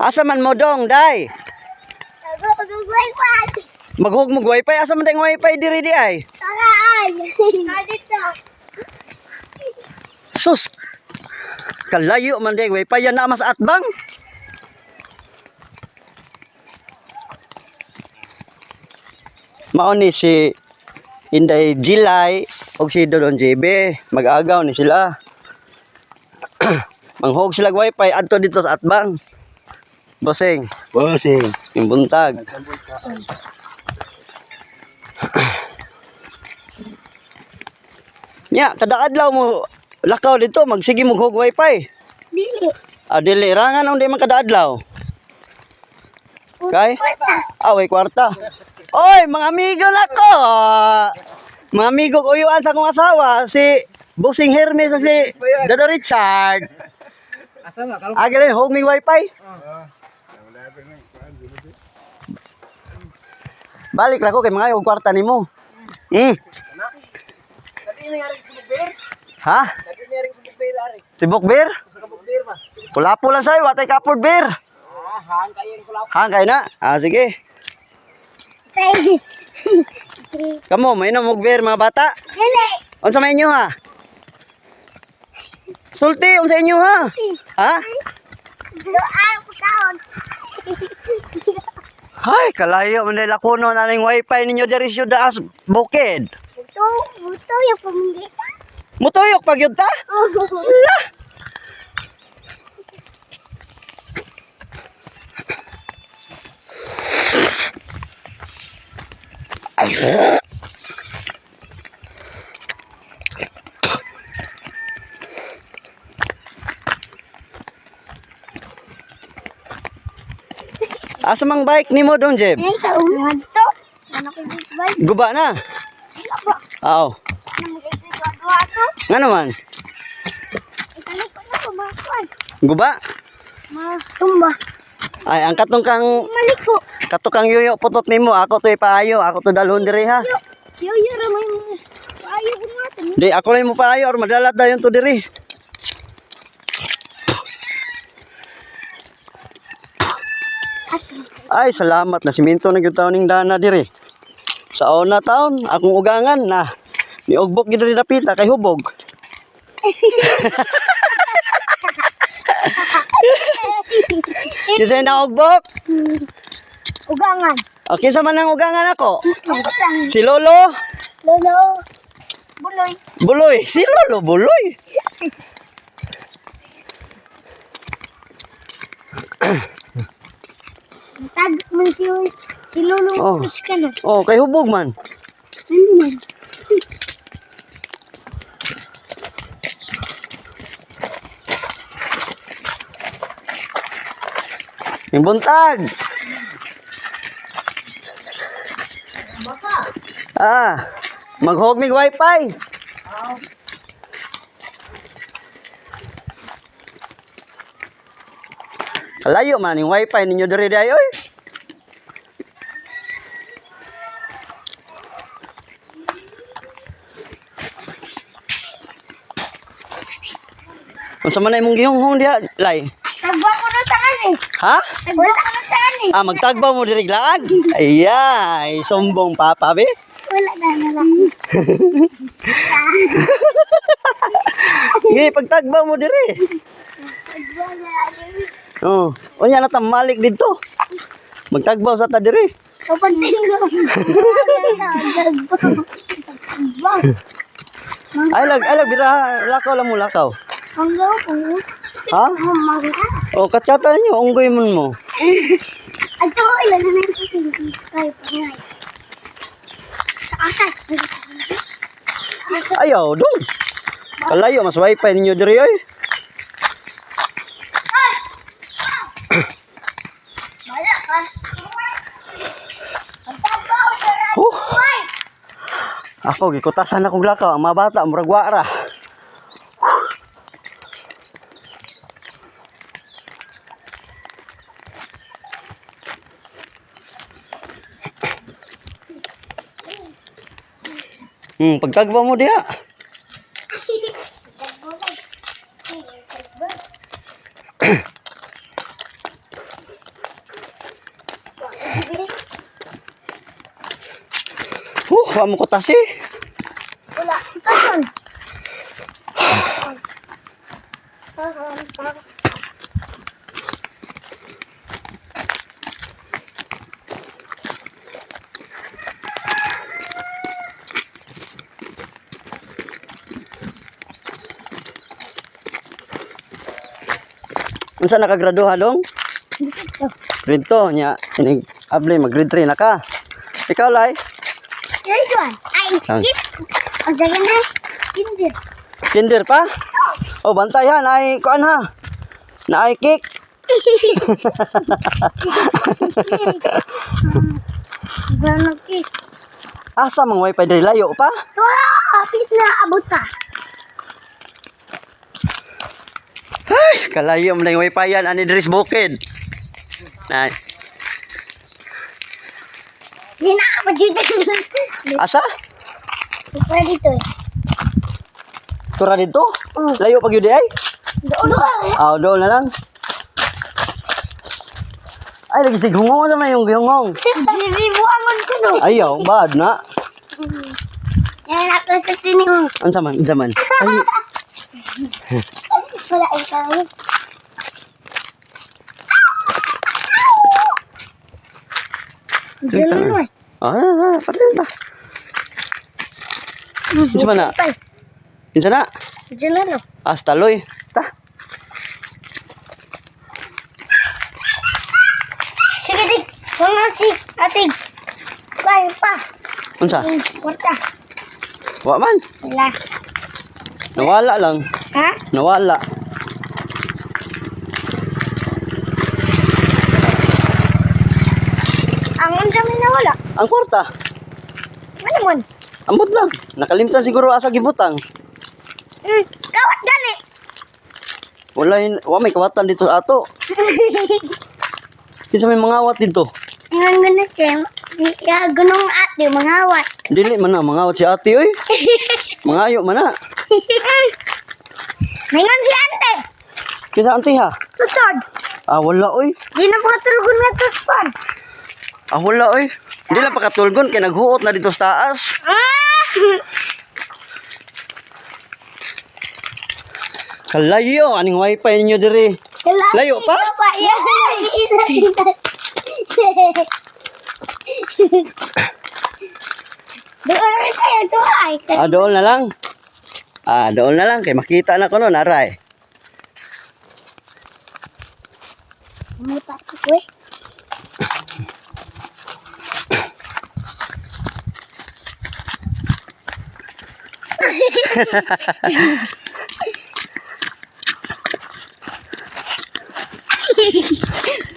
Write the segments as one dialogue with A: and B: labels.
A: Asa man mo dong, day? Maghugmog wifi, asa man ding wifi diri di ay?
B: Saraan. Dito.
A: Sus. Kalayo man ding wifi yan na mas atbang. Mao ni si Inday Jilay og si Dodon JB, mag-agaw ni sila. Manghog sila wifi adto dito sa atbang. Bossing, yung buntag. Nya, kada adlaw mo lakaw dito, magsige mo hog wifi.
B: Dili.
A: Dili rangan on di man kada adlaw. Kay? Way kwarta. Oy, mga amigo nako. Mga amigo ko uyuan sa akong asawa, si Bossing Hermes ug si Dodo Richard.
C: Asa na kalau
A: Agile hog mi wifi. Balik lang ko kay mga yung kwarta nimo.
C: tadi ni ari subok beer.
A: Ha?
C: Tadi ni ari subok beer ari.
A: Sibok beer?
C: Subok beer ba?
A: Pula-pula lang sa'yo, watay kapod beer.
C: Hang kayo ni kulap.
A: Hangkay na. Sige. Kamu, may inom og beer mga bata.
B: Dili.
A: Unsa may inyo ha? Sulti, unsa inyo ha? Ha?
B: Doan ko taon.
A: Hay, kalayo man nila kuno na ning wifi ninyo diri sa Daas Bukid.
B: Buto yung pamilita.
A: Mutuyok pag yun ta?
B: Oh.
A: Asa mang bike nimo don, Jeb?
B: Ay, kauhan to. Ano ko dito ba?
A: Guba na. Oo.
B: Ano mo dito dua to?
A: Nga naman.
B: Ikalik ko na kumakuan.
A: Guba.
B: Tumba.
A: Ay, ang katong
B: Maliko.
A: katukang yuyo putot nimo, ako to ipaayo, ako to dalhon diri ha.
B: Yo ramay mo. Ayaw ko nga to.
A: Di ako lang mo paayo or madalat dayon to diri. Ay, salamat na siminto na gyud taon ning dana diri. Sa una taon, akong ugangan na niugbok gyud diri dapita kay hubog. Kinsa na ugbok?
B: Ugangan.
A: Okay, sa man ang ugangan ako?
B: Utang.
A: Si Lolo
B: Lolo. Buloy.
A: Buloy. Si Lolo Buloy.
B: Tag man si Lolo.
A: Oh.
B: Ka na.
A: Oh, kay hubog man.
B: Ano man?
A: Yung buntag. Maghog mig wifi. Layo man yung wifi ninyo diri day oy. Unsa man imong gihunghong diha, lay?
B: Tagwa ko na saan eh.
A: Ha?
B: Tagwa ko na saan eh.
A: Magtagbaw mo diri laan. Ay, sombong papa be.
B: Wala na lang.
A: Ngi pagtagbaw mo diri.
B: Tagwa na lang.
A: Oh, unya na ta malik dito. Magtagbaw sa ta diri.
B: Kapag tingko. Tagwa.
A: Ay lag bira lakaw lang mo lakaw.
B: Hanggaw ko.
A: Ha?
B: Mamangka.
A: Oh, katsata niyo unggoy mon mo.
B: Ato ko ilan na yung kay pangay. Sa asay.
A: Ayaw, dong. Kalayo mas wifi ninyo diri oy.
B: Bala ka.
A: Ako gikutasan akong lakaw, ang mga bata murag wara. Pagtagba mo diha. Kuha mo ko tasi.
B: Wala. Kason.
A: Unsa nakagraduha dong? Grade 2 nya. Inig abli mag grade 3 na ka. Ikaw lay?
B: Here's one. Ay, kit. Ang dagan na. Kinder.
A: Kinder pa? Oh, bantay ha, naay kuan ha. Naay cake.
B: Ganun kit.
A: Asa mang wifi diri layo pa?
B: Wala. Kapit na abot ka.
A: Kalayo man yung wifi yan ani diri sa bukid. Nay.
B: Hindi na ako dito.
A: Asa?
B: Ito dito eh.
A: Tura dito?
B: Oh.
A: Layo pag yun di ay?
B: Doon.
A: Ah, doon na lang. Ay, lagi sighungong naman yung gihungong.
B: Bibuangon ko no.
A: Ayaw, bad na.
B: Yan ako sa tinihong.
A: Ang saman, zaman. Ay,
B: Wala ikaw. Diyan mo eh.
A: pati ta. Kinsa man na? Kinsa na?
B: Diyan na.
A: Hasta loy. Ta.
B: Sige, dig. Mga si ating. Bye pa.
A: Unsa?
B: Warta.
A: Wa man.
B: Wala.
A: Nawala lang.
B: Ha?
A: Nawala.
B: Ang dami na wala.
A: Ang kwarta.
B: Ano mo?
A: Ambot lang. Nakalimtan siguro asa gibutang.
B: Kawat gani.
A: Wa may kawatan dito sa ato. Kinsa may mangawat dito?
B: Ingan ko na siya. Ya, gunong ate, mangawat.
A: Dili man na mangawat si ate oy. Mangayo man na.
B: Ningan si ante.
A: Kinsa ante ha?
B: Tutod.
A: Ah, wala oy.
B: Di na pakatulgon na to span.
A: Ah, wala oy. Hindi lang pakatulgon kay naghuot na dito sa taas. Kalayo aning wifi ninyo diri. Layo pa?
B: Doon na tayo, tuhay.
A: Ah, doon na lang. Ah, doon na lang kay makita na ko noon aray.
B: May patok eh.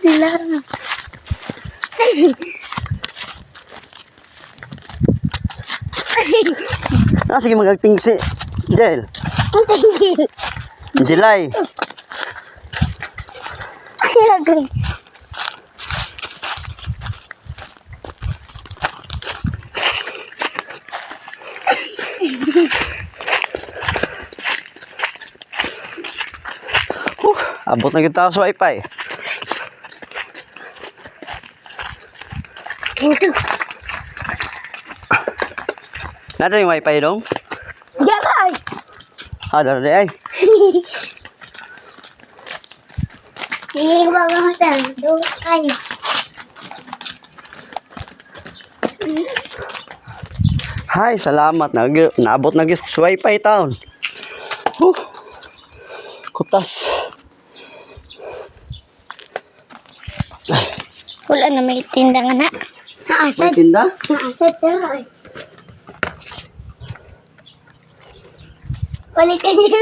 B: Sila.
A: Ah, sige magagting si Jel. Jelay. Abot na kita sa wifi. Nada yung wifi dong?
B: Gabay!
A: Ada deh ay.
B: Hindi ba ba hotel? Doon kayo.
A: Hay, salamat naabot na gis wifi taon. Kutas.
B: Wala na may tindangan na.
A: May
B: Naasad.
A: tinda?
B: Naasad tayo. Balikan niyo.